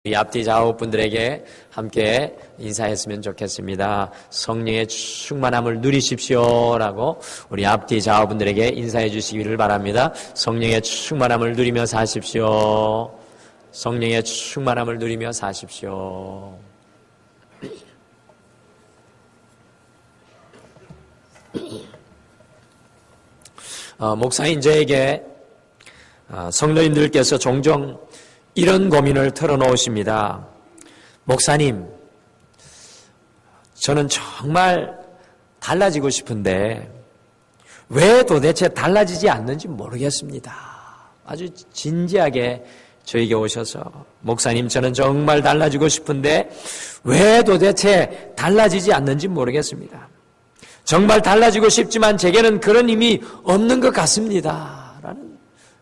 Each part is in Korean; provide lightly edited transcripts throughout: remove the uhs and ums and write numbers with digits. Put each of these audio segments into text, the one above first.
우리 앞뒤 좌우 분들에게 함께 인사했으면 좋겠습니다. 성령의 충만함을 누리십시오라고 우리 앞뒤 좌우 분들에게 인사해 주시기를 바랍니다. 성령의 충만함을 누리며 사십시오. 성령의 충만함을 누리며 사십시오. 목사인 저에게 성도님들께서 종종 이런 고민을 털어놓으십니다. 목사님, 저는 정말 달라지고 싶은데 왜 도대체 달라지지 않는지 모르겠습니다. 아주 진지하게 저에게 오셔서 목사님, 저는 정말 달라지고 싶은데 왜 도대체 달라지지 않는지 모르겠습니다. 정말 달라지고 싶지만 제게는 그런 힘이 없는 것 같습니다. 라는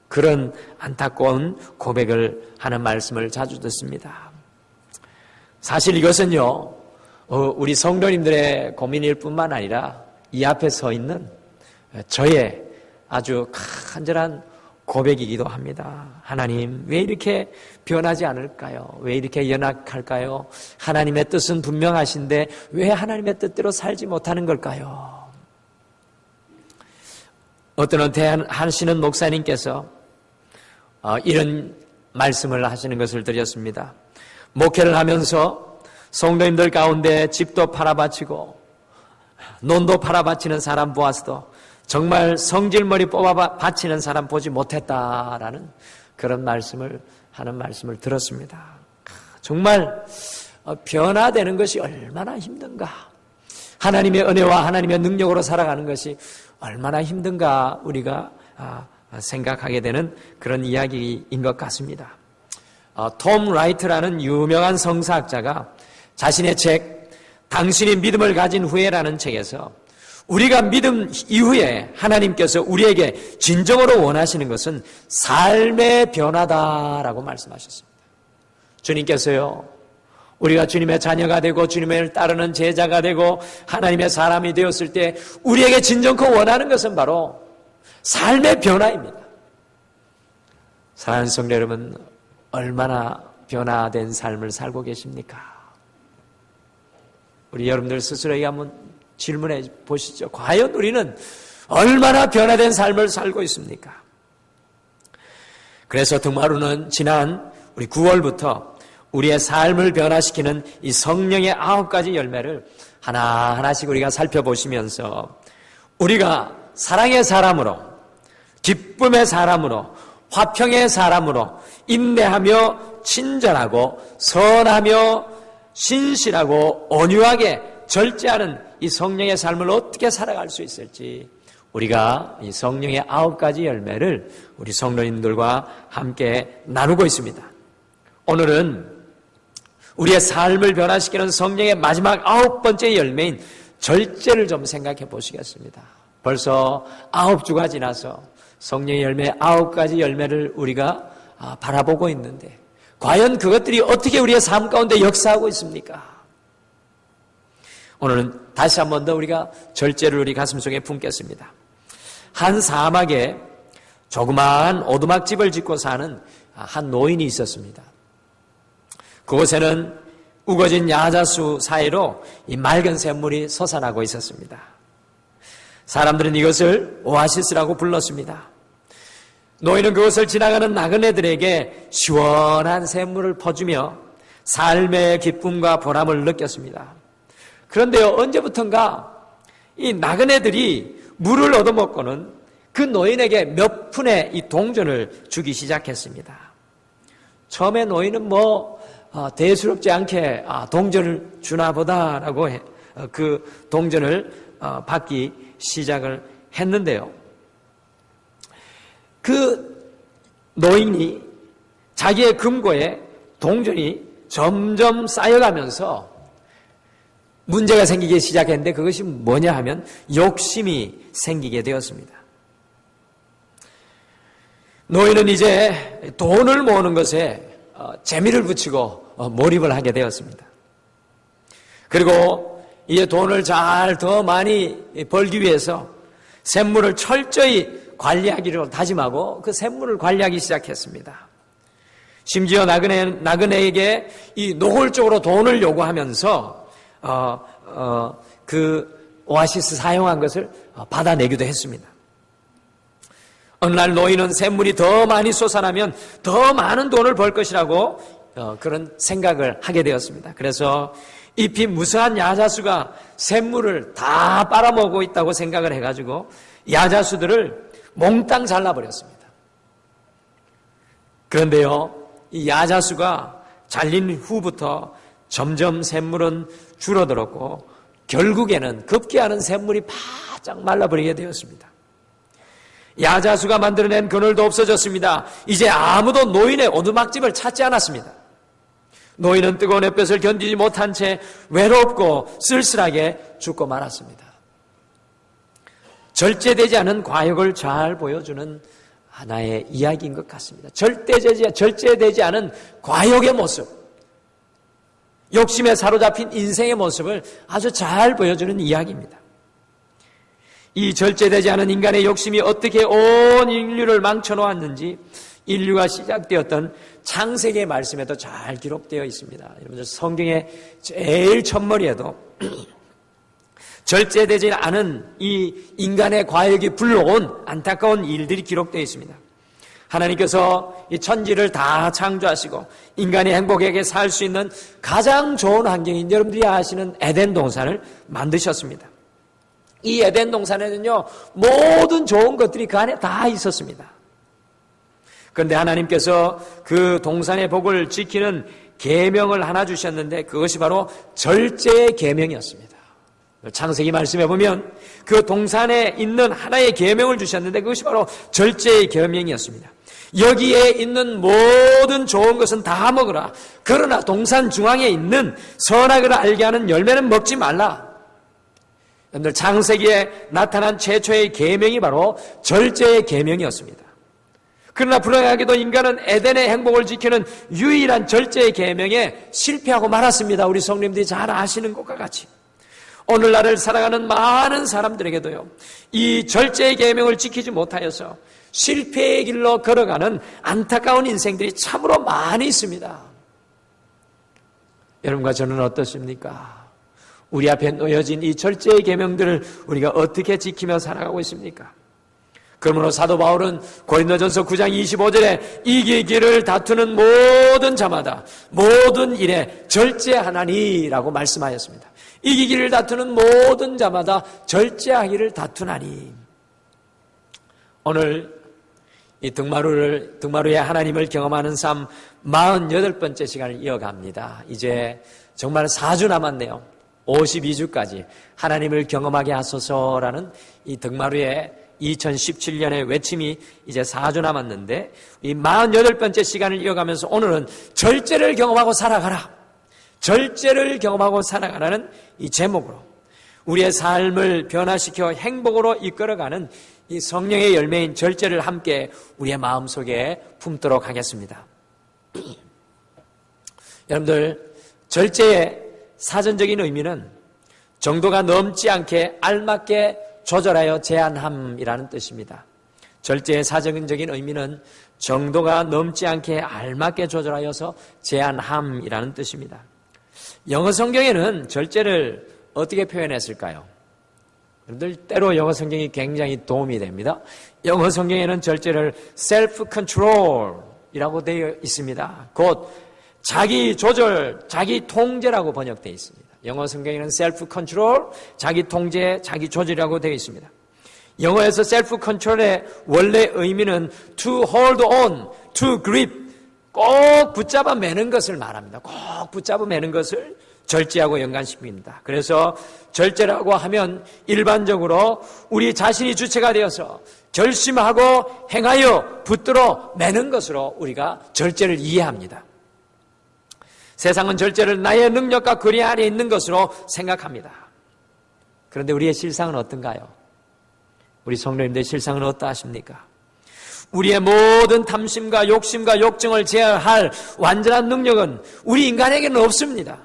그런 안타까운 고백을 하는 말씀을 자주 듣습니다. 사실 이것은요, 우리 성도님들의 고민일 뿐만 아니라 이 앞에 서 있는 저의 아주 간절한 고백이기도 합니다. 하나님, 왜 이렇게 변하지 않을까요? 왜 이렇게 연약할까요? 하나님의 뜻은 분명하신데 왜 하나님의 뜻대로 살지 못하는 걸까요? 어떤 은퇴하시는 목사님께서 이런 말씀을 하시는 것을 드렸습니다. 목회를 하면서 성도님들 가운데 집도 팔아바치고 논도 팔아바치는 사람 보았어도 정말 성질머리 뽑아 바치는 사람 보지 못했다라는 그런 말씀을 하는 말씀을 들었습니다. 정말 변화되는 것이 얼마나 힘든가, 하나님의 은혜와 하나님의 능력으로 살아가는 것이 얼마나 힘든가 우리가 생각하게 되는 그런 이야기인 것 같습니다. 톰 라이트라는 유명한 성사학자가 자신의 책 당신이 믿음을 가진 후에라는 책에서 우리가 믿음 이후에 하나님께서 우리에게 진정으로 원하시는 것은 삶의 변화다라고 말씀하셨습니다. 주님께서요, 우리가 주님의 자녀가 되고 주님을 따르는 제자가 되고 하나님의 사람이 되었을 때 우리에게 진정코 원하는 것은 바로 삶의 변화입니다. 사랑하는 성도 여러분, 얼마나 변화된 삶을 살고 계십니까? 우리 여러분들 스스로에게 한번 질문해 보시죠. 과연 우리는 얼마나 변화된 삶을 살고 있습니까? 그래서 등마루는 지난 우리 9월부터 우리의 삶을 변화시키는 이 성령의 9가지 열매를 하나하나씩 우리가 살펴보시면서 우리가 사랑의 사람으로, 기쁨의 사람으로, 화평의 사람으로, 인내하며 친절하고 선하며 신실하고 온유하게 절제하는 이 성령의 삶을 어떻게 살아갈 수 있을지 우리가 이 성령의 9가지 열매를 우리 성도님들과 함께 나누고 있습니다. 오늘은 우리의 삶을 변화시키는 성령의 마지막 9번째 열매인 절제를 좀 생각해 보시겠습니다. 벌써 9주가 지나서 성령의 열매 9가지 열매를 우리가 바라보고 있는데 과연 그것들이 어떻게 우리의 삶 가운데 역사하고 있습니까? 오늘은 다시 한 번 더 우리가 절제를 우리 가슴속에 품겠습니다. 한 사막에 조그마한 오두막집을 짓고 사는 한 노인이 있었습니다. 그곳에는 우거진 야자수 사이로 이 맑은 샘물이 솟아나고 있었습니다. 사람들은 이것을 오아시스라고 불렀습니다. 노인은 그것을 지나가는 나그네들에게 시원한 샘물을 퍼주며 삶의 기쁨과 보람을 느꼈습니다. 그런데요, 언제부턴가 이 나그네들이 물을 얻어먹고는 그 노인에게 몇 푼의 이 동전을 주기 시작했습니다. 처음에 노인은 대수롭지 않게 동전을 주나 보다라고 그 동전을 받기 시작을 했는데요. 그 노인이 자기의 금고에 동전이 점점 쌓여가면서 문제가 생기기 시작했는데 그것이 뭐냐 하면 욕심이 생기게 되었습니다. 노인은 이제 돈을 모으는 것에 재미를 붙이고 몰입을 하게 되었습니다. 그리고 이제 돈을 더 많이 벌기 위해서 샘물을 철저히 관리하기로 다짐하고 그 샘물을 관리하기 시작했습니다. 심지어 나그네에게 이 노골적으로 돈을 요구하면서 그 오아시스 사용한 것을 받아내기도 했습니다. 어느 날 노인은 샘물이 더 많이 솟아나면 더 많은 돈을 벌 것이라고 그런 생각을 하게 되었습니다. 그래서 잎이 무수한 야자수가 샘물을 다 빨아먹고 있다고 생각을 해가지고 야자수들을 몽땅 잘라버렸습니다. 그런데요, 이 야자수가 잘린 후부터 점점 샘물은 줄어들었고 결국에는 급기야는 샘물이 바짝 말라버리게 되었습니다. 야자수가 만들어낸 그늘도 없어졌습니다. 이제 아무도 노인의 오두막집을 찾지 않았습니다. 노인은 뜨거운 햇볕을 견디지 못한 채 외롭고 쓸쓸하게 죽고 말았습니다. 절제되지 않은 과욕을 잘 보여주는 하나의 이야기인 것 같습니다. 절제되지 않은 과욕의 모습, 욕심에 사로잡힌 인생의 모습을 아주 잘 보여주는 이야기입니다. 이 절제되지 않은 인간의 욕심이 어떻게 온 인류를 망쳐놓았는지 인류가 시작되었던 창세기의 말씀에도 잘 기록되어 있습니다. 여러분들 성경의 제일 첫머리에도 절제되지 않은 이 인간의 과욕이 불러온 안타까운 일들이 기록되어 있습니다. 하나님께서 이 천지를 다 창조하시고 인간이 행복하게 살 수 있는 가장 좋은 환경인 여러분들이 아시는 에덴 동산을 만드셨습니다. 이 에덴 동산에는요, 모든 좋은 것들이 그 안에 다 있었습니다. 그런데 하나님께서 그 동산의 복을 지키는 계명을 하나 주셨는데 그것이 바로 절제의 계명이었습니다. 창세기 말씀해 보면 그 동산에 있는 하나의 계명을 주셨는데 그것이 바로 절제의 계명이었습니다. 여기에 있는 모든 좋은 것은 다 먹으라. 그러나 동산 중앙에 있는 선악을 알게 하는 열매는 먹지 말라. 여러분들 창세기에 나타난 최초의 계명이 바로 절제의 계명이었습니다. 그러나 불행하게도 인간은 에덴의 행복을 지키는 유일한 절제의 계명에 실패하고 말았습니다. 우리 성님들이 잘 아시는 것과 같이 오늘날을 살아가는 많은 사람들에게도요, 이 절제의 계명을 지키지 못하여서 실패의 길로 걸어가는 안타까운 인생들이 참으로 많이 있습니다. 여러분과 저는 어떻습니까? 우리 앞에 놓여진 이 절제의 계명들을 우리가 어떻게 지키며 살아가고 있습니까? 그러므로 사도 바울은 고린도전서 9장 25절에 이기기를 다투는 모든 자마다 모든 일에 절제하나니라고 말씀하였습니다. 이기기를 다투는 모든 자마다 절제하기를 다투나니. 오늘 이 등마루에 하나님을 경험하는 삶 48번째 시간을 이어갑니다. 이제 정말 4주 남았네요. 52주까지 하나님을 경험하게 하소서라는 이 등마루의 2017년의 외침이 이제 4주 남았는데 이 48번째 시간을 이어가면서 오늘은 절제를 경험하고 살아가라. 절제를 경험하고 살아가라는 이 제목으로 우리의 삶을 변화시켜 행복으로 이끌어가는 이 성령의 열매인 절제를 함께 우리의 마음속에 품도록 하겠습니다. 여러분들, 절제의 사전적인 의미는 정도가 넘지 않게 알맞게 조절하여 제한함이라는 뜻입니다. 절제의 사전적인 의미는 정도가 넘지 않게 알맞게 조절하여서 제한함이라는 뜻입니다. 영어 성경에는 절제를 어떻게 표현했을까요? 여러분들, 때로 영어 성경이 굉장히 도움이 됩니다. 영어 성경에는 절제를 self-control이라고 되어 있습니다. 곧 자기 조절, 자기 통제라고 번역되어 있습니다. 영어 성경에는 self-control, 자기 통제, 자기 조절이라고 되어 있습니다. 영어에서 self-control의 원래 의미는 to hold on, to grip, 꼭 붙잡아 매는 것을 말합니다. 꼭 붙잡아 매는 것을 절제하고 연관시킵니다. 그래서 절제라고 하면 일반적으로 우리 자신이 주체가 되어서 결심하고 행하여 붙들어 매는 것으로 우리가 절제를 이해합니다. 세상은 절제를 나의 능력과 거리 안에 있는 것으로 생각합니다. 그런데 우리의 실상은 어떤가요? 우리 성도님들의 실상은 어떠하십니까? 우리의 모든 탐심과 욕심과 욕정을 제어할 완전한 능력은 우리 인간에게는 없습니다.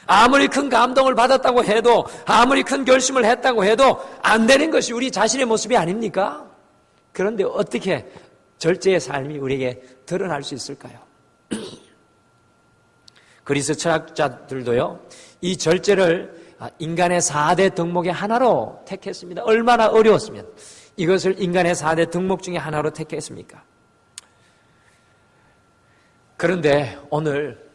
아무리 큰 감동을 받았다고 해도, 아무리 큰 결심을 했다고 해도 안 되는 것이 우리 자신의 모습이 아닙니까? 그런데 어떻게 절제의 삶이 우리에게 드러날 수 있을까요? 그리스 철학자들도요, 이 절제를 인간의 4대 덕목의 하나로 택했습니다. 얼마나 어려웠으면 이것을 인간의 4대 덕목 중에 하나로 택했습니까? 그런데 오늘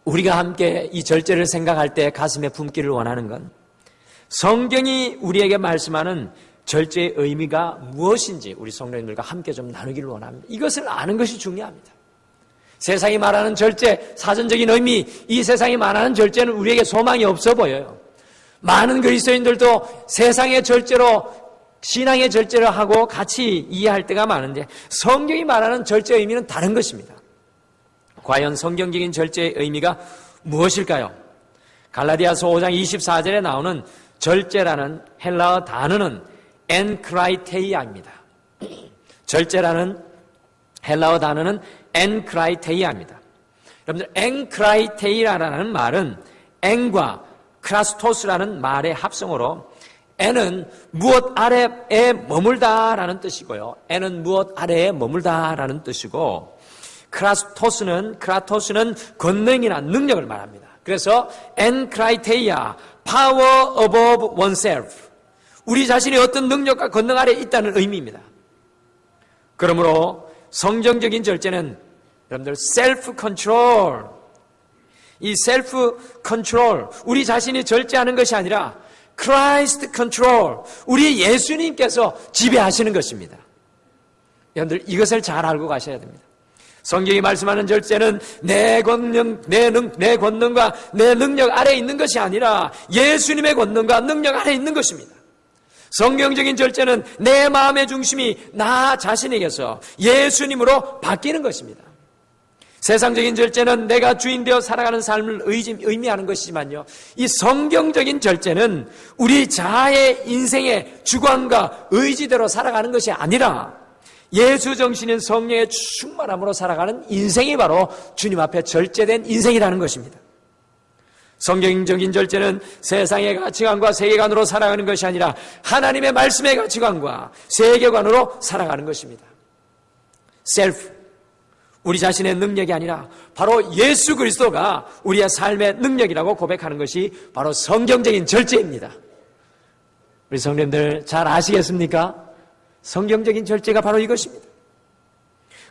우리가 함께 이 절제를 생각할 때 가슴에 품기를 원하는 건 성경이 우리에게 말씀하는 절제의 의미가 무엇인지 우리 성도님들과 함께 좀 나누기를 원합니다. 이것을 아는 것이 중요합니다. 세상이 말하는 절제, 사전적인 의미, 이 세상이 말하는 절제는 우리에게 소망이 없어 보여요. 많은 그리스도인들도 세상의 절제로, 신앙의 절제를 하고 같이 이해할 때가 많은데 성경이 말하는 절제의 의미는 다른 것입니다. 과연 성경적인 절제의 의미가 무엇일까요? 갈라디아서 5장 24절에 나오는 절제라는 헬라어 단어는 엔크라이테이아입니다. 절제라는 헬라어 단어는 엔크라이테이아입니다. 여러분들, 엔크라이테이아라는 말은 엔과 크라스토스라는 말의 합성어로 엔은 무엇 아래에 머물다라는 뜻이고요. 엔은 무엇 아래에 머물다라는 뜻이고, 크라토스는 권능이나 능력을 말합니다. 그래서 엔크라이테이아, power above oneself, 우리 자신이 어떤 능력과 권능 아래에 있다는 의미입니다. 그러므로 성경적인 절제는 여러분들 self control, 이 self control, 우리 자신이 절제하는 것이 아니라 Christ control, 우리 예수님께서 지배하시는 것입니다. 여러분들 이것을 잘 알고 가셔야 됩니다. 성경이 말씀하는 절제는 내 권능과 내 능력 아래에 있는 것이 아니라 예수님의 권능과 능력 아래에 있는 것입니다. 성경적인 절제는 내 마음의 중심이 나 자신에게서 예수님으로 바뀌는 것입니다. 세상적인 절제는 내가 주인 되어 살아가는 삶을 의미하는 것이지만요, 이 성경적인 절제는 우리 자아의 인생의 주관과 의지대로 살아가는 것이 아니라 예수 정신인 성령의 충만함으로 살아가는 인생이 바로 주님 앞에 절제된 인생이라는 것입니다. 성경적인 절제는 세상의 가치관과 세계관으로 살아가는 것이 아니라 하나님의 말씀의 가치관과 세계관으로 살아가는 것입니다. 셀프, 우리 자신의 능력이 아니라 바로 예수 그리스도가 우리의 삶의 능력이라고 고백하는 것이 바로 성경적인 절제입니다. 우리 성도님들 잘 아시겠습니까? 성경적인 절제가 바로 이것입니다.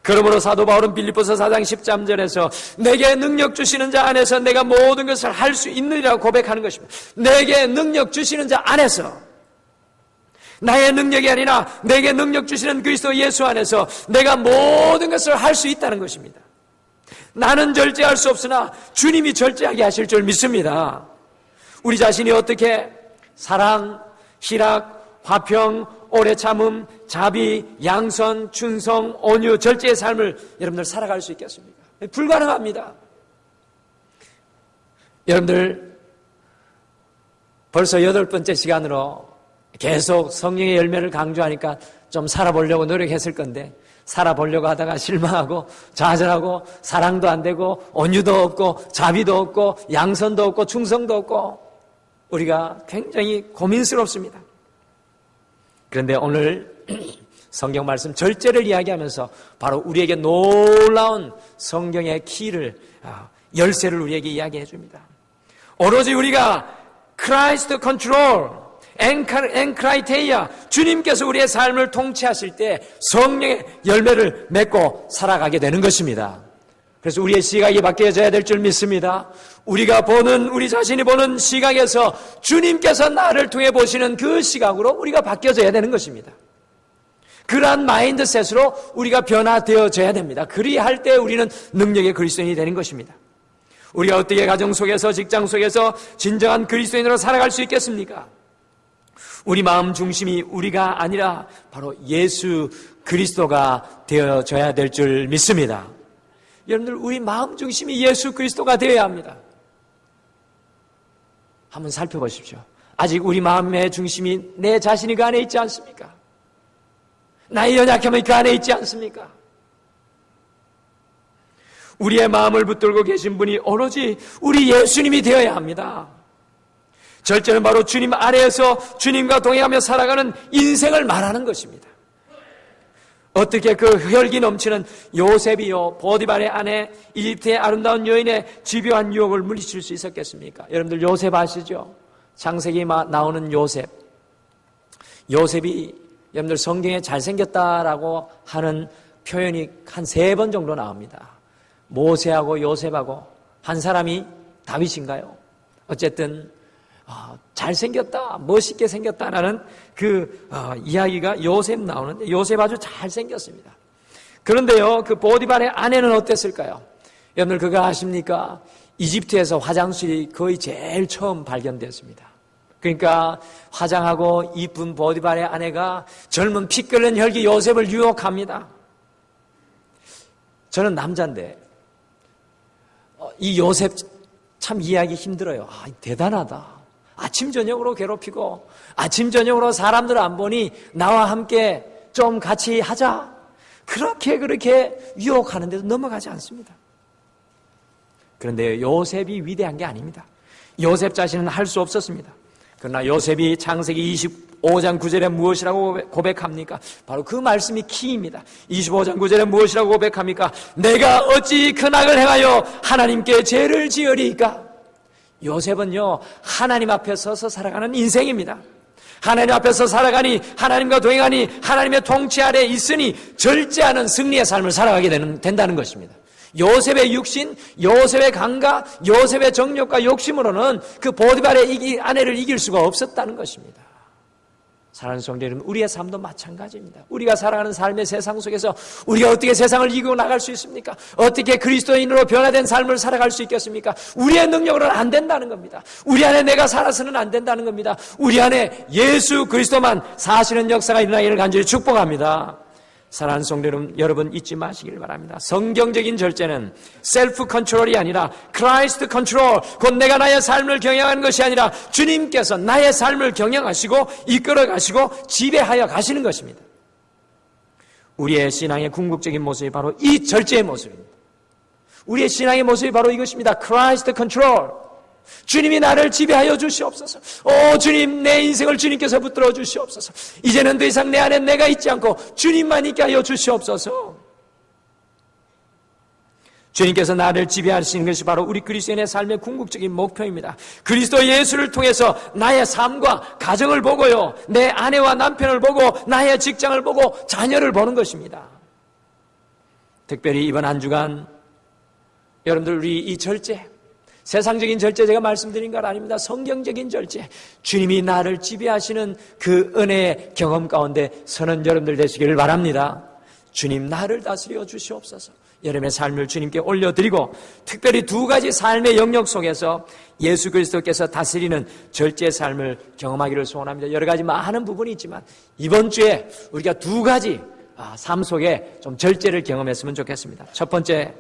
그러므로 사도 바울은 빌립보서 4장 13절에서 내게 능력 주시는 자 안에서 내가 모든 것을 할 수 있느니라고 고백하는 것입니다. 내게 능력 주시는 자 안에서, 나의 능력이 아니라 내게 능력 주시는 그리스도 예수 안에서 내가 모든 것을 할 수 있다는 것입니다. 나는 절제할 수 없으나 주님이 절제하게 하실 줄 믿습니다. 우리 자신이 어떻게 사랑, 희락, 화평, 오래 참음, 자비, 양선, 충성, 온유, 절제의 삶을 여러분들 살아갈 수 있겠습니까? 불가능합니다. 여러분들 벌써 8번째 시간으로 계속 성령의 열매를 강조하니까 좀 살아보려고 노력했을 건데, 살아보려고 하다가 실망하고 좌절하고 사랑도 안 되고 온유도 없고 자비도 없고 양선도 없고 충성도 없고 우리가 굉장히 고민스럽습니다. 그런데 오늘 성경 말씀 절제를 이야기하면서 바로 우리에게 놀라운 성경의 키를, 열쇠를 우리에게 이야기해 줍니다. 오로지 우리가 크라이스트 컨트롤, 엔크라이테이아, 주님께서 우리의 삶을 통치하실 때 성령의 열매를 맺고 살아가게 되는 것입니다. 그래서 우리의 시각이 바뀌어져야 될 줄 믿습니다. 우리가 보는, 우리 자신이 보는 시각에서 주님께서 나를 통해 보시는 그 시각으로 우리가 바뀌어져야 되는 것입니다. 그러한 마인드셋으로 우리가 변화되어져야 됩니다. 그리할 때 우리는 능력의 그리스도인이 되는 것입니다. 우리가 어떻게 가정 속에서, 직장 속에서 진정한 그리스도인으로 살아갈 수 있겠습니까? 우리 마음 중심이 우리가 아니라 바로 예수 그리스도가 되어져야 될 줄 믿습니다. 여러분들, 우리 마음 중심이 예수 그리스도가 되어야 합니다. 한번 살펴보십시오. 아직 우리 마음의 중심이 내 자신이 그 안에 있지 않습니까? 나의 연약함이 그 안에 있지 않습니까? 우리의 마음을 붙들고 계신 분이 오로지 우리 예수님이 되어야 합니다. 절제는 바로 주님 아래에서 주님과 동행하며 살아가는 인생을 말하는 것입니다. 어떻게 그 혈기 넘치는 요셉이요 보디발의 아내 이집트의 아름다운 여인의 집요한 유혹을 물리칠 수 있었겠습니까? 여러분들 요셉 아시죠? 창세기 나오는 요셉. 요셉이 여러분들 성경에 잘생겼다라고 하는 표현이 한 3번 정도 나옵니다. 모세하고 요셉하고 한 사람이 다윗인가요? 어쨌든 잘생겼다, 멋있게 생겼다라는 이야기가 요셉 나오는데 요셉 아주 잘생겼습니다. 그런데요, 그 보디발의 아내는 어땠을까요? 여러분들 그거 아십니까? 이집트에서 화장실이 거의 제일 처음 발견됐습니다. 그러니까 화장하고 이쁜 보디발의 아내가 젊은 피 끓는 혈기 요셉을 유혹합니다. 저는 남자인데 이 요셉 참 이해하기 힘들어요. 대단하다. 아침 저녁으로 괴롭히고 아침 저녁으로 사람들 안 보니 나와 함께 좀 같이 하자. 그렇게 유혹하는데도 넘어가지 않습니다. 그런데 요셉이 위대한 게 아닙니다. 요셉 자신은 할 수 없었습니다. 그러나 요셉이 창세기 25장 9절에 무엇이라고 고백합니까? 바로 그 말씀이 키입니다. 25장 9절에 무엇이라고 고백합니까? 내가 어찌 그 악을 행하여 하나님께 죄를 지으리이까? 요셉은요, 하나님 앞에 서서 살아가는 인생입니다. 하나님 앞에서 살아가니, 하나님과 동행하니, 하나님의 통치 아래에 있으니 절제하는 승리의 삶을 살아가게 된다는 것입니다. 요셉의 육신, 요셉의 강가, 요셉의 정욕과 욕심으로는 그 보디발의 아내를 이길 수가 없었다는 것입니다. 사랑하는 성도 여러분, 우리의 삶도 마찬가지입니다. 우리가 살아가는 삶의 세상 속에서 우리가 어떻게 세상을 이기고 나갈 수 있습니까? 어떻게 그리스도인으로 변화된 삶을 살아갈 수 있겠습니까? 우리의 능력으로는 안 된다는 겁니다. 우리 안에 내가 살아서는 안 된다는 겁니다. 우리 안에 예수 그리스도만 사시는 역사가 일어나기를 간절히 축복합니다. 사랑하는 성도 여러분 잊지 마시길 바랍니다. 성경적인 절제는 셀프 컨트롤이 아니라 크라이스트 컨트롤, 곧 내가 나의 삶을 경영하는 것이 아니라 주님께서 나의 삶을 경영하시고 이끌어 가시고 지배하여 가시는 것입니다. 우리의 신앙의 궁극적인 모습이 바로 이 절제의 모습입니다. 우리의 신앙의 모습이 바로 이것입니다. 크라이스트 컨트롤. 주님이 나를 지배하여 주시옵소서. 주님, 내 인생을 주님께서 붙들어 주시옵소서. 이제는 더 이상 내 안에 내가 있지 않고 주님만 있게 하여 주시옵소서. 주님께서 나를 지배하시는 것이 바로 우리 그리스도인의 삶의 궁극적인 목표입니다. 그리스도 예수를 통해서 나의 삶과 가정을 보고요, 내 아내와 남편을 보고 나의 직장을 보고 자녀를 보는 것입니다. 특별히 이번 한 주간 여러분들 우리 이 절제, 세상적인 절제 제가 말씀드린 건 아닙니다. 성경적인 절제, 주님이 나를 지배하시는 그 은혜의 경험 가운데 서는 여러분들 되시기를 바랍니다. 주님, 나를 다스려 주시옵소서. 여러분의 삶을 주님께 올려드리고 특별히 2가지 삶의 영역 속에서 예수 그리스도께서 다스리는 절제의 삶을 경험하기를 소원합니다. 여러 가지 많은 부분이 있지만 이번 주에 우리가 2가지 삶 속에 좀 절제를 경험했으면 좋겠습니다. 첫 번째,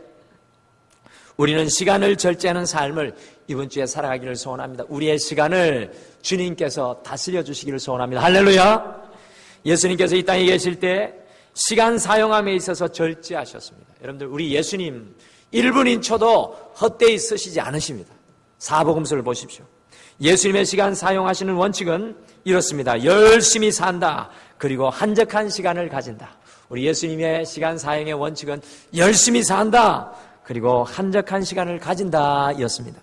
우리는 시간을 절제하는 삶을 이번 주에 살아가기를 소원합니다. 우리의 시간을 주님께서 다스려 주시기를 소원합니다. 할렐루야! 예수님께서 이 땅에 계실 때 시간 사용함에 있어서 절제하셨습니다. 여러분들, 우리 예수님 1분 1초도 헛되이 쓰시지 않으십니다. 사복음서를 보십시오. 예수님의 시간 사용하시는 원칙은 이렇습니다. 열심히 산다. 그리고 한적한 시간을 가진다. 우리 예수님의 시간 사용의 원칙은 열심히 산다. 그리고 한적한 시간을 가진다 였습니다.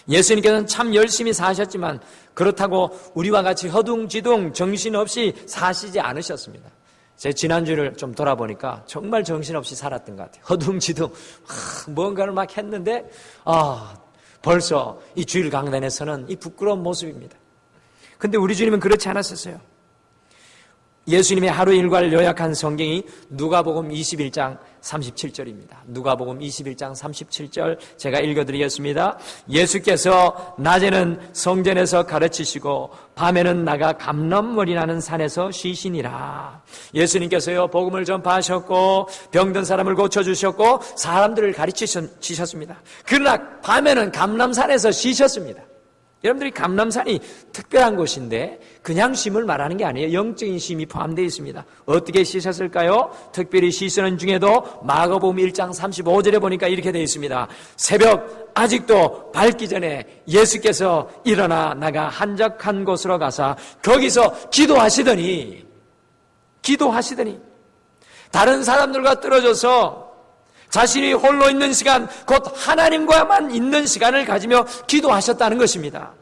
예수님께서는 참 열심히 사셨지만 그렇다고 우리와 같이 허둥지둥 정신없이 사시지 않으셨습니다. 제 지난주를 좀 돌아보니까 정말 정신없이 살았던 것 같아요. 허둥지둥 뭔가를 막 했는데 벌써 이 주일 강단에서는 이 부끄러운 모습입니다. 근데 우리 주님은 그렇지 않았었어요. 예수님의 하루 일과를 요약한 성경이 누가복음 21장 37절입니다. 누가복음 21장 37절 제가 읽어드리겠습니다. 예수께서 낮에는 성전에서 가르치시고 밤에는 나가 감람머리 나는 산에서 쉬시니라. 예수님께서요, 복음을 전파하셨고 병든 사람을 고쳐주셨고 사람들을 가르치셨습니다. 그러나 밤에는 감람산에서 쉬셨습니다. 여러분들이 감람산이 특별한 곳인데 그냥 쉼을 말하는 게 아니에요. 영적인 쉼이 포함되어 있습니다. 어떻게 쉬셨을까요? 특별히 쉬시는 중에도 마가복음 1장 35절에 보니까 이렇게 되어 있습니다. 새벽 아직도 밝기 전에 예수께서 일어나 나가 한적한 곳으로 가사 거기서 기도하시더니 다른 사람들과 떨어져서 자신이 홀로 있는 시간, 곧 하나님과만 있는 시간을 가지며 기도하셨다는 것입니다.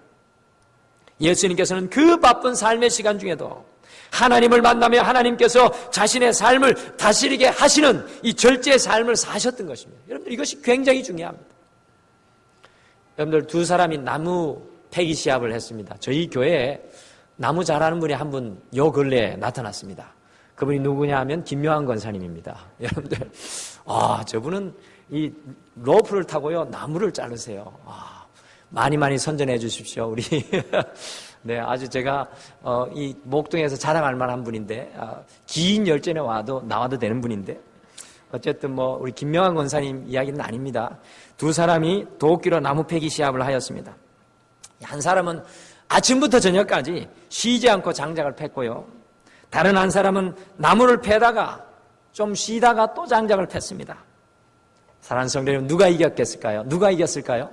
예수님께서는 그 바쁜 삶의 시간 중에도 하나님을 만나며 하나님께서 자신의 삶을 다스리게 하시는 이 절제의 삶을 사셨던 것입니다. 여러분들, 이것이 굉장히 중요합니다. 여러분들, 두 사람이 나무 패기 시합을 했습니다. 저희 교회에 나무 잘하는 분이 한 분 요 근래에 나타났습니다. 그분이 누구냐 하면 김명환 권사님입니다. 여러분들, 저분은 이 로프를 타고요, 나무를 자르세요. 많이 선전해 주십시오, 우리. 네, 아주 제가, 이 목동에서 자랑할 만한 분인데, 긴 열전에 나와도 되는 분인데, 어쨌든 우리 김명환 권사님 이야기는 아닙니다. 두 사람이 도끼로 나무 패기 시합을 하였습니다. 한 사람은 아침부터 저녁까지 쉬지 않고 장작을 팼고요. 다른 한 사람은 나무를 패다가 좀 쉬다가 또 장작을 팼습니다. 사랑하는 성도 여러분, 누가 이겼겠을까요? 누가 이겼을까요?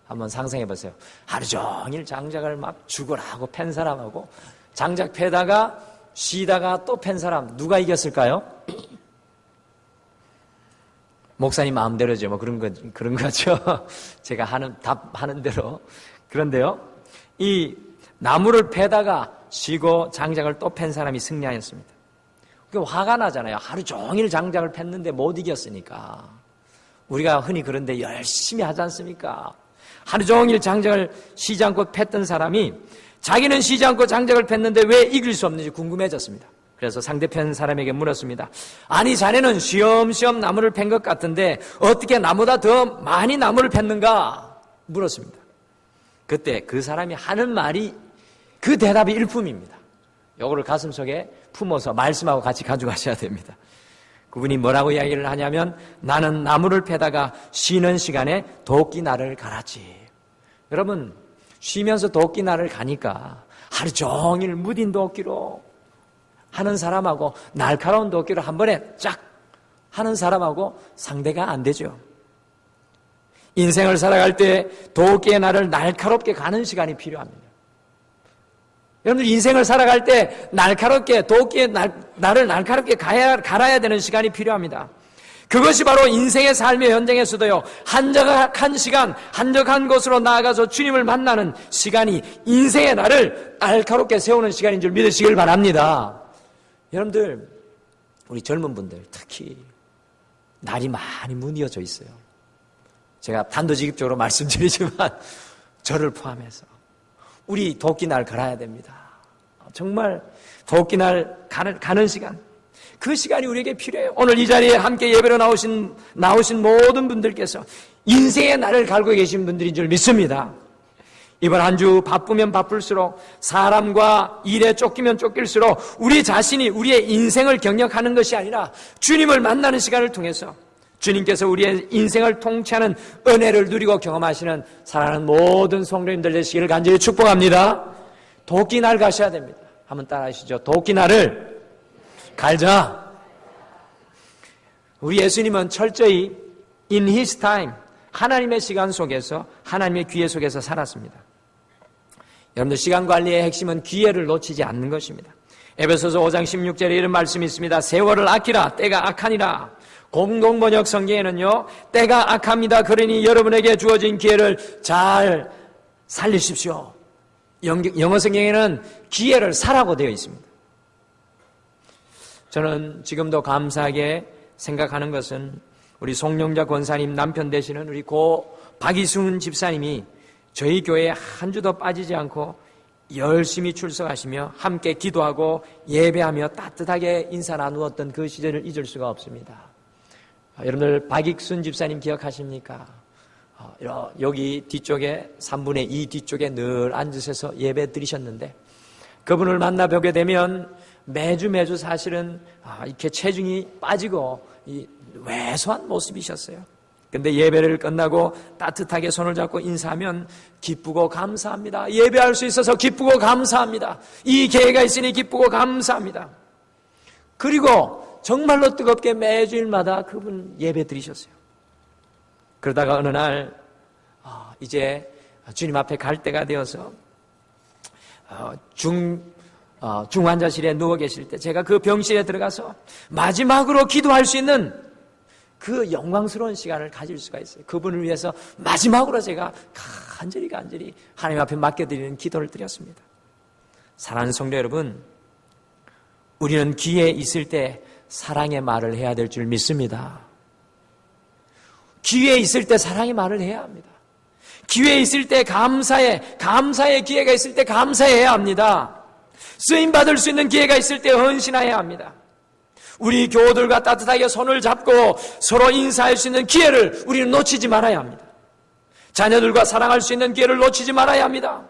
한번 상상해 보세요. 하루 종일 장작을 막 죽어라 하고 팬 사람하고 장작 패다가 쉬다가 또 팬 사람, 누가 이겼을까요? 목사님 마음대로죠. 그런 거죠. 제가 답하는 대로. 그런데요, 이 나무를 패다가 쉬고 장작을 또 팬 사람이 승리하였습니다. 화가 나잖아요. 하루 종일 장작을 팼는데 못 이겼으니까. 우리가 흔히 그런데 열심히 하지 않습니까? 하루 종일 장작을 쉬지 않고 팼던 사람이 자기는 쉬지 않고 장작을 팼는데 왜 이길 수 없는지 궁금해졌습니다. 그래서 상대편 사람에게 물었습니다. 아니, 자네는 쉬엄쉬엄 나무를 팬 것 같은데 어떻게 나보다 더 많이 나무를 팼는가? 물었습니다. 그때 그 사람이 하는 말이, 그 대답이 일품입니다. 요거를 가슴속에 품어서 말씀하고 같이 가져가셔야 됩니다. 그분이 뭐라고 이야기를 하냐면, 나는 나무를 패다가 쉬는 시간에 도끼날을 갈았지. 여러분, 쉬면서 도끼날을 가니까 하루 종일 무딘 도끼로 하는 사람하고 날카로운 도끼로 한 번에 쫙 하는 사람하고 상대가 안 되죠. 인생을 살아갈 때 도끼의 날을 날카롭게 가는 시간이 필요합니다. 여러분들, 인생을 살아갈 때 날카롭게, 도끼의 날을 날카롭게 갈아야 되는 시간이 필요합니다. 그것이 바로 인생의 삶의 현장에서도요, 한적한 시간, 한적한 곳으로 나아가서 주님을 만나는 시간이 인생의 날을 날카롭게 세우는 시간인 줄 믿으시길 바랍니다. 여러분들, 우리 젊은 분들 특히 날이 많이 무뎌져 있어요. 제가 단도직입적으로 말씀드리지만 저를 포함해서 우리 도끼날 갈아야 됩니다. 정말 도끼날 가는 시간, 그 시간이 우리에게 필요해요. 오늘 이 자리에 함께 예배로 나오신 모든 분들께서 인생의 날을 갈고 계신 분들인 줄 믿습니다. 이번 한 주 바쁘면 바쁠수록, 사람과 일에 쫓기면 쫓길수록 우리 자신이 우리의 인생을 경력하는 것이 아니라 주님을 만나는 시간을 통해서 주님께서 우리의 인생을 통치하는 은혜를 누리고 경험하시는 사랑하는 모든 성도님들 되시기를 간절히 축복합니다. 도끼날 가셔야 됩니다. 한번 따라하시죠. 도끼날을 갈자. 우리 예수님은 철저히 in his time, 하나님의 시간 속에서, 하나님의 기회 속에서 살았습니다. 여러분들, 시간 관리의 핵심은 기회를 놓치지 않는 것입니다. 에베소서 5장 16절에 이런 말씀이 있습니다. 세월을 아끼라, 때가 악하니라. 공동번역 성경에는요, 때가 악합니다. 그러니 여러분에게 주어진 기회를 잘 살리십시오. 영어 성경에는 기회를 사라고 되어 있습니다. 저는 지금도 감사하게 생각하는 것은 우리 송영자 권사님 남편 되시는 우리 고 박이순 집사님이 저희 교회에 한 주도 빠지지 않고 열심히 출석하시며 함께 기도하고 예배하며 따뜻하게 인사 나누었던 그 시절을 잊을 수가 없습니다. 여러분들, 박익순 집사님 기억하십니까? 여기 뒤쪽에 3분의 2 뒤쪽에 늘 앉으셔서 예배 드리셨는데, 그분을 만나뵙게 되면 매주 사실은 이렇게 체중이 빠지고 왜소한 모습이셨어요. 근데 예배를 끝나고 따뜻하게 손을 잡고 인사하면 기쁘고 감사합니다. 예배할 수 있어서 기쁘고 감사합니다. 이 기회가 있으니 기쁘고 감사합니다. 그리고 정말로 뜨겁게 매주일마다 그분 예배 드리셨어요. 그러다가 어느 날 이제 주님 앞에 갈 때가 되어서 중환자실에 누워 계실 때 제가 그 병실에 들어가서 마지막으로 기도할 수 있는 그 영광스러운 시간을 가질 수가 있어요. 그분을 위해서 마지막으로 제가 간절히 하나님 앞에 맡겨드리는 기도를 드렸습니다. 사랑하는 성도 여러분, 우리는 기회에 있을 때 사랑의 말을 해야 될 줄 믿습니다. 기회에 있을 때 사랑의 말을 해야 합니다. 기회에 있을 때 감사의 기회가 있을 때 감사해야 합니다. 쓰임받을 수 있는 기회가 있을 때 헌신해야 합니다. 우리 교우들과 따뜻하게 손을 잡고 서로 인사할 수 있는 기회를 우리는 놓치지 말아야 합니다. 자녀들과 사랑할 수 있는 기회를 놓치지 말아야 합니다.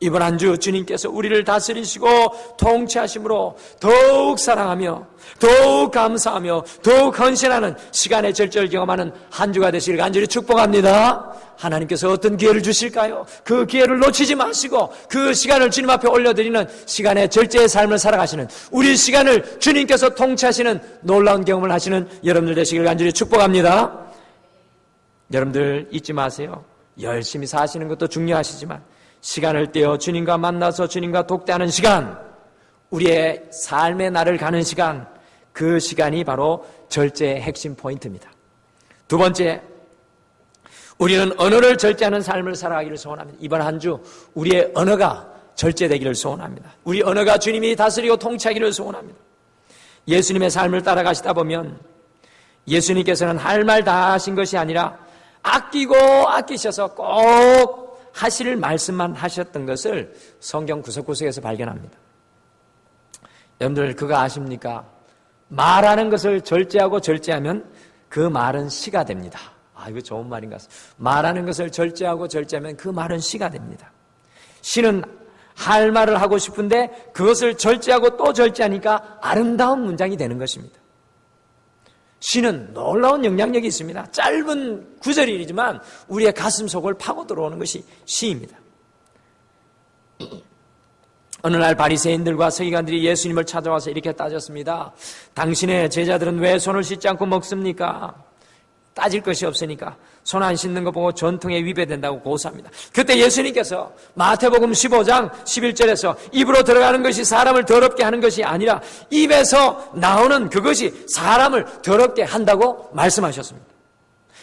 이번 한 주 주님께서 우리를 다스리시고 통치하심으로 더욱 사랑하며 더욱 감사하며 더욱 헌신하는 시간의 절제를 경험하는 한 주가 되시길 간절히 축복합니다. 하나님께서 어떤 기회를 주실까요? 그 기회를 놓치지 마시고 그 시간을 주님 앞에 올려드리는 시간의 절제의 삶을 살아가시는, 우리 시간을 주님께서 통치하시는 놀라운 경험을 하시는 여러분들 되시길 간절히 축복합니다. 여러분들 잊지 마세요. 열심히 사시는 것도 중요하시지만 시간을 떼어 주님과 만나서 주님과 독대하는 시간, 우리의 삶의 날을 가는 시간, 그 시간이 바로 절제의 핵심 포인트입니다. 두 번째, 우리는 언어를 절제하는 삶을 살아가기를 소원합니다. 이번 한 주 우리의 언어가 절제되기를 소원합니다. 우리 언어가 주님이 다스리고 통치하기를 소원합니다. 예수님의 삶을 따라가시다 보면 예수님께서는 할 말 다 하신 것이 아니라 아끼고 아끼셔서 꼭 하실 말씀만 하셨던 것을 성경 구석구석에서 발견합니다. 여러분들 그거 아십니까? 말하는 것을 절제하고 절제하면 그 말은 시가 됩니다. 이거 좋은 말인 것 같습니다. 말하는 것을 절제하고 절제하면 그 말은 시가 됩니다. 시는 할 말을 하고 싶은데 그것을 절제하고 또 절제하니까 아름다운 문장이 되는 것입니다. 시는 놀라운 영향력이 있습니다. 짧은 구절이지만 우리의 가슴 속을 파고 들어오는 것이 시입니다. 어느 날 바리새인들과 서기관들이 예수님을 찾아와서 이렇게 따졌습니다. 당신의 제자들은 왜 손을 씻지 않고 먹습니까? 따질 것이 없으니까 손 안 씻는 거 보고 전통에 위배된다고 고소합니다. 그때 예수님께서 마태복음 15장 11절에서 입으로 들어가는 것이 사람을 더럽게 하는 것이 아니라 입에서 나오는 그것이 사람을 더럽게 한다고 말씀하셨습니다.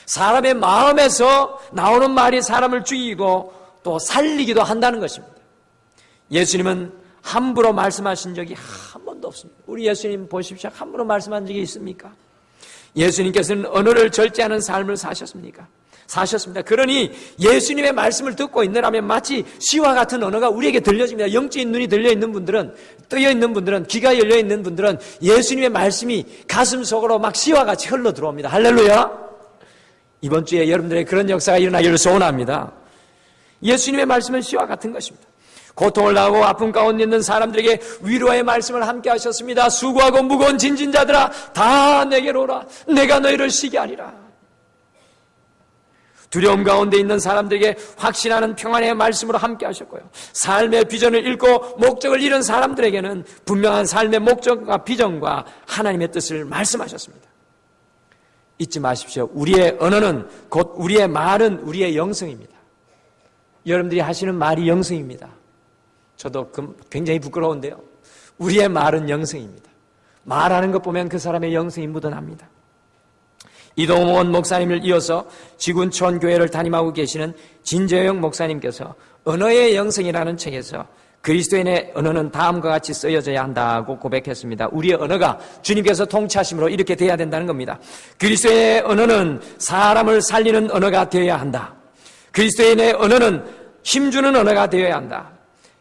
사람의 마음에서 나오는 말이 사람을 죽이고 또 살리기도 한다는 것입니다. 예수님은 함부로 말씀하신 적이 한 번도 없습니다. 우리 예수님 보십시오. 함부로 말씀한 적이 있습니까? 예수님께서는 언어를 절제하는 삶을 사셨습니다. 그러니 예수님의 말씀을 듣고 있느라면 마치 시와 같은 언어가 우리에게 들려집니다. 영적인 눈이 들려있는 분들은, 뜨여있는 분들은, 귀가 열려있는 분들은 예수님의 말씀이 가슴 속으로 막 시와 같이 흘러 들어옵니다. 할렐루야! 이번 주에 여러분들의 그런 역사가 일어나기를 소원합니다. 예수님의 말씀은 시와 같은 것입니다. 고통을 당하고 아픔 가운데 있는 사람들에게 위로의 말씀을 함께 하셨습니다. 수고하고 무거운 짐진 자들아 다 내게로 오라. 내가 너희를 쉬게 하리라. 두려움 가운데 있는 사람들에게 확신하는 평안의 말씀으로 함께 하셨고요. 삶의 비전을 잃고 목적을 잃은 사람들에게는 분명한 삶의 목적과 비전과 하나님의 뜻을 말씀하셨습니다. 잊지 마십시오. 우리의 언어는 곧 우리의 말은 우리의 영성입니다. 여러분들이 하시는 말이 영성입니다. 저도 굉장히 부끄러운데요. 우리의 말은 영성입니다. 말하는 것 보면 그 사람의 영성이 묻어납니다. 이동원 목사님을 이어서 지군촌 교회를 담임하고 계시는 진재영 목사님께서 언어의 영성이라는 책에서 그리스도인의 언어는 다음과 같이 쓰여져야 한다고 고백했습니다. 우리의 언어가 주님께서 통치하심으로 이렇게 돼야 된다는 겁니다. 그리스도인의 언어는 사람을 살리는 언어가 되어야 한다. 그리스도인의 언어는 힘주는 언어가 되어야 한다.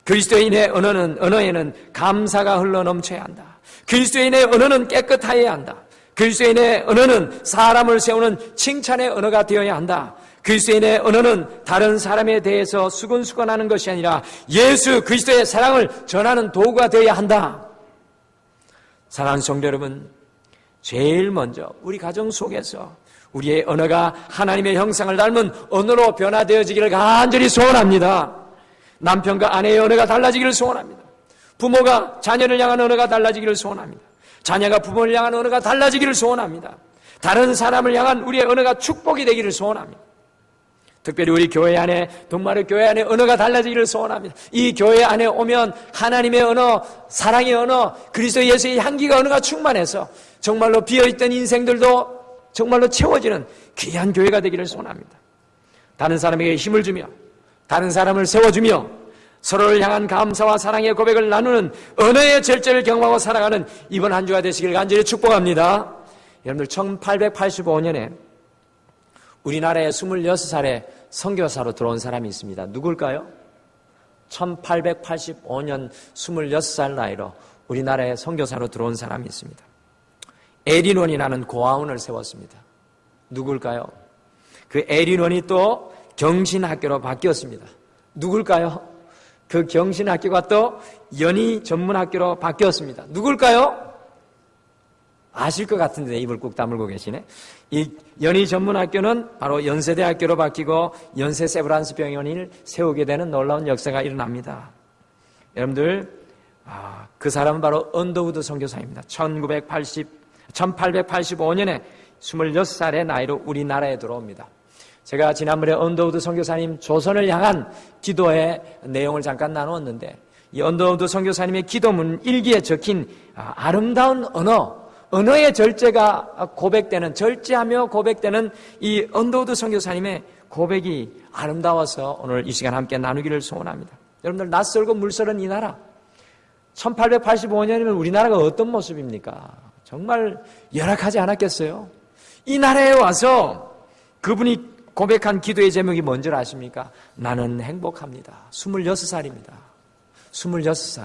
그리스도인의 언어에는 감사가 흘러넘쳐야 한다. 그리스도인의 언어는 깨끗하여야 한다. 그리스도인의 언어는 사람을 세우는 칭찬의 언어가 되어야 한다. 그리스도인의 언어는 다른 사람에 대해서 수근수근하는 것이 아니라 예수 그리스도의 사랑을 전하는 도구가 되어야 한다. 사랑하는 성도 여러분, 제일 먼저 우리 가정 속에서 우리의 언어가 하나님의 형상을 닮은 언어로 변화되어지기를 간절히 소원합니다. 남편과 아내의 언어가 달라지기를 소원합니다. 부모가 자녀를 향한 언어가 달라지기를 소원합니다. 자녀가 부모를 향한 언어가 달라지기를 소원합니다. 다른 사람을 향한 우리의 언어가 축복이 되기를 소원합니다. 특별히 우리 교회 안에, 동마루 교회 안에 언어가 달라지기를 소원합니다. 이 교회 안에 오면 하나님의 언어, 사랑의 언어, 그리스도 예수의 향기가 언어가 충만해서 정말로 비어있던 인생들도 정말로 채워지는 귀한 교회가 되기를 소원합니다. 다른 사람에게 힘을 주며 다른 사람을 세워주며 서로를 향한 감사와 사랑의 고백을 나누는 언어의 절제를 경험하고 살아가는 이번 한 주가 되시길 간절히 축복합니다. 여러분들 1885년에 우리나라에 26살에 선교사로 들어온 사람이 있습니다. 누굴까요? 1885년 26살 나이로 우리나라에 선교사로 들어온 사람이 있습니다. 에린원이라는 고아원을 세웠습니다. 누굴까요? 그 에린원이 또 경신학교로 바뀌었습니다. 누굴까요? 그 경신학교가 또 연희 전문학교로 바뀌었습니다. 누굴까요? 아실 것 같은데 입을 꾹 다물고 계시네. 이 연희 전문학교는 바로 연세대학교로 바뀌고 연세 세브란스 병원을 세우게 되는 놀라운 역사가 일어납니다. 여러분들, 그 사람은 바로 언더우드 선교사입니다. 1885년에 26살의 나이로 우리나라에 들어옵니다. 제가 지난번에 언더우드 선교사님 조선을 향한 기도의 내용을 잠깐 나누었는데, 이 언더우드 선교사님의 기도문 일기에 적힌 아름다운 언어의 절제가 고백되는, 절제하며 고백되는 이 언더우드 선교사님의 고백이 아름다워서 오늘 이 시간 함께 나누기를 소원합니다. 여러분들, 낯설고 물설은 이 나라, 1885년이면 우리나라가 어떤 모습입니까? 정말 열악하지 않았겠어요? 이 나라에 와서 그분이 고백한 기도의 제목이 뭔지 아십니까? 나는 행복합니다. 26살입니다. 26살.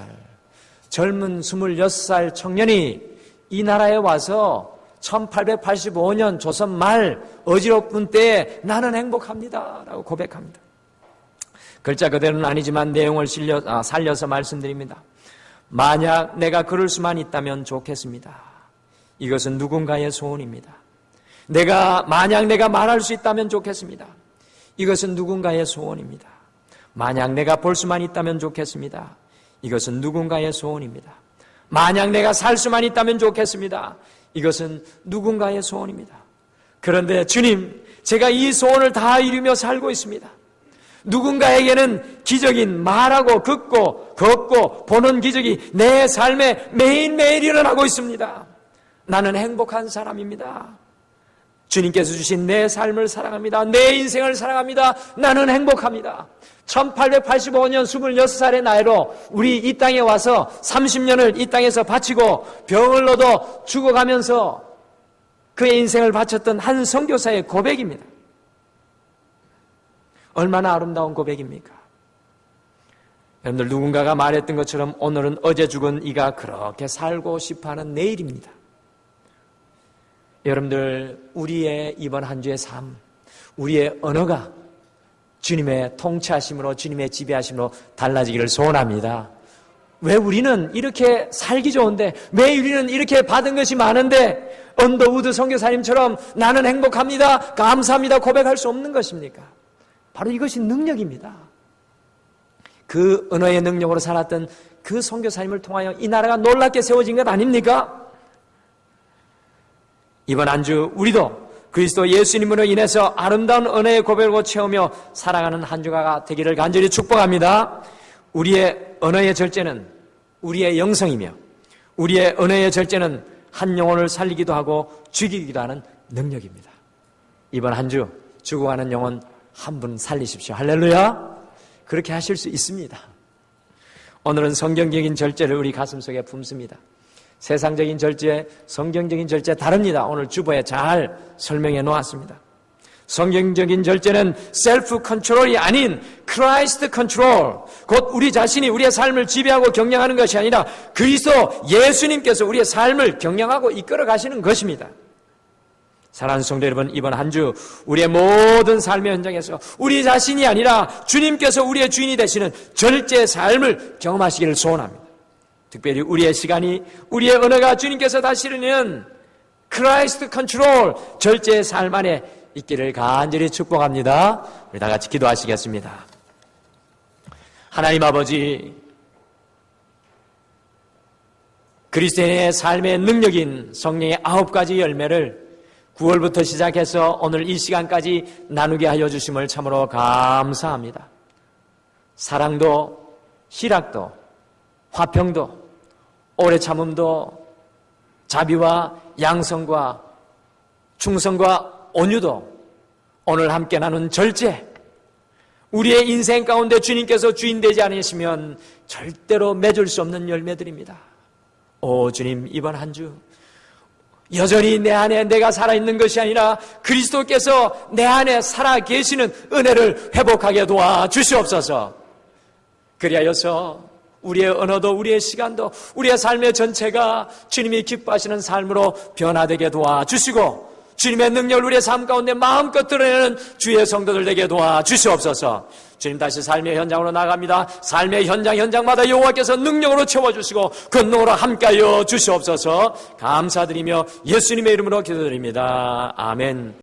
젊은 26살 청년이 이 나라에 와서 1885년 조선 말 어지럽은 때에 나는 행복합니다 라고 고백합니다. 글자 그대로는 아니지만 내용을 살려서 말씀드립니다. 만약 내가 그럴 수만 있다면 좋겠습니다. 이것은 누군가의 소원입니다. 만약 내가 말할 수 있다면 좋겠습니다. 이것은 누군가의 소원입니다. 만약 내가 볼 수만 있다면 좋겠습니다. 이것은 누군가의 소원입니다. 만약 내가 살 수만 있다면 좋겠습니다. 이것은 누군가의 소원입니다. 그런데 주님, 제가 이 소원을 다 이루며 살고 있습니다. 누군가에게는 기적인 말하고 걷고 보는 기적이 내 삶에 매일매일 일어나고 있습니다. 나는 행복한 사람입니다. 주님께서 주신 내 삶을 사랑합니다. 내 인생을 사랑합니다. 나는 행복합니다. 1885년 26살의 나이로 우리 이 땅에 와서 30년을 이 땅에서 바치고 병을 얻어 죽어가면서 그의 인생을 바쳤던 한 선교사의 고백입니다. 얼마나 아름다운 고백입니까? 여러분들, 누군가가 말했던 것처럼 오늘은 어제 죽은 이가 그렇게 살고 싶어하는 내일입니다. 여러분들, 우리의 이번 한 주의 삶, 우리의 언어가 주님의 통치하심으로, 주님의 지배하심으로 달라지기를 소원합니다. 왜 우리는 이렇게 살기 좋은데, 왜 우리는 이렇게 받은 것이 많은데 언더우드 선교사님처럼 나는 행복합니다, 감사합니다 고백할 수 없는 것입니까? 바로 이것이 능력입니다. 그 언어의 능력으로 살았던 그 선교사님을 통하여 이 나라가 놀랍게 세워진 것 아닙니까? 이번 한 주 우리도 그리스도 예수님으로 인해서 아름다운 은혜의 고백을 채우며 살아가는 한 주가 되기를 간절히 축복합니다. 우리의 언어의 절제는 우리의 영성이며 우리의 언어의 절제는 한 영혼을 살리기도 하고 죽이기도 하는 능력입니다. 이번 한 주 죽어가는 영혼 한 분 살리십시오. 할렐루야. 그렇게 하실 수 있습니다. 오늘은 성경적인 절제를 우리 가슴속에 품습니다. 세상적인 절제, 성경적인 절제 다릅니다. 오늘 주보에 잘 설명해 놓았습니다. 성경적인 절제는 셀프 컨트롤이 아닌 크라이스트 컨트롤, 곧 우리 자신이 우리의 삶을 지배하고 경영하는 것이 아니라 그리스도 예수님께서 우리의 삶을 경영하고 이끌어 가시는 것입니다. 사랑하는 성도 여러분, 이번 한 주 우리의 모든 삶의 현장에서 우리 자신이 아니라 주님께서 우리의 주인이 되시는 절제의 삶을 경험하시기를 소원합니다. 특별히 우리의 시간이, 우리의 언어가 주님께서 다스리는 크라이스트 컨트롤, 절제의 삶 안에 있기를 간절히 축복합니다. 우리 다 같이 기도하시겠습니다. 하나님 아버지, 그리스도인의 삶의 능력인 성령의 9가지 열매를 9월부터 시작해서 오늘 이 시간까지 나누게 하여 주심을 참으로 감사합니다. 사랑도, 희락도, 화평도, 오래 참음도, 자비와 양성과 충성과 온유도, 오늘 함께 나눈 절제, 우리의 인생 가운데 주님께서 주인 되지 않으시면 절대로 맺을 수 없는 열매들입니다. 오 주님, 이번 한 주 여전히 내 안에 내가 살아있는 것이 아니라 그리스도께서 내 안에 살아계시는 은혜를 회복하게 도와주시옵소서. 그리하여서 우리의 언어도 우리의 시간도 우리의 삶의 전체가 주님이 기뻐하시는 삶으로 변화되게 도와주시고 주님의 능력을 우리의 삶 가운데 마음껏 드러내는 주의 성도들 되게 도와주시옵소서. 주님, 다시 삶의 현장으로 나갑니다. 삶의 현장마다 여호와께서 능력으로 채워주시고 그 능력으로 함께하여 주시옵소서. 감사드리며 예수님의 이름으로 기도드립니다. 아멘.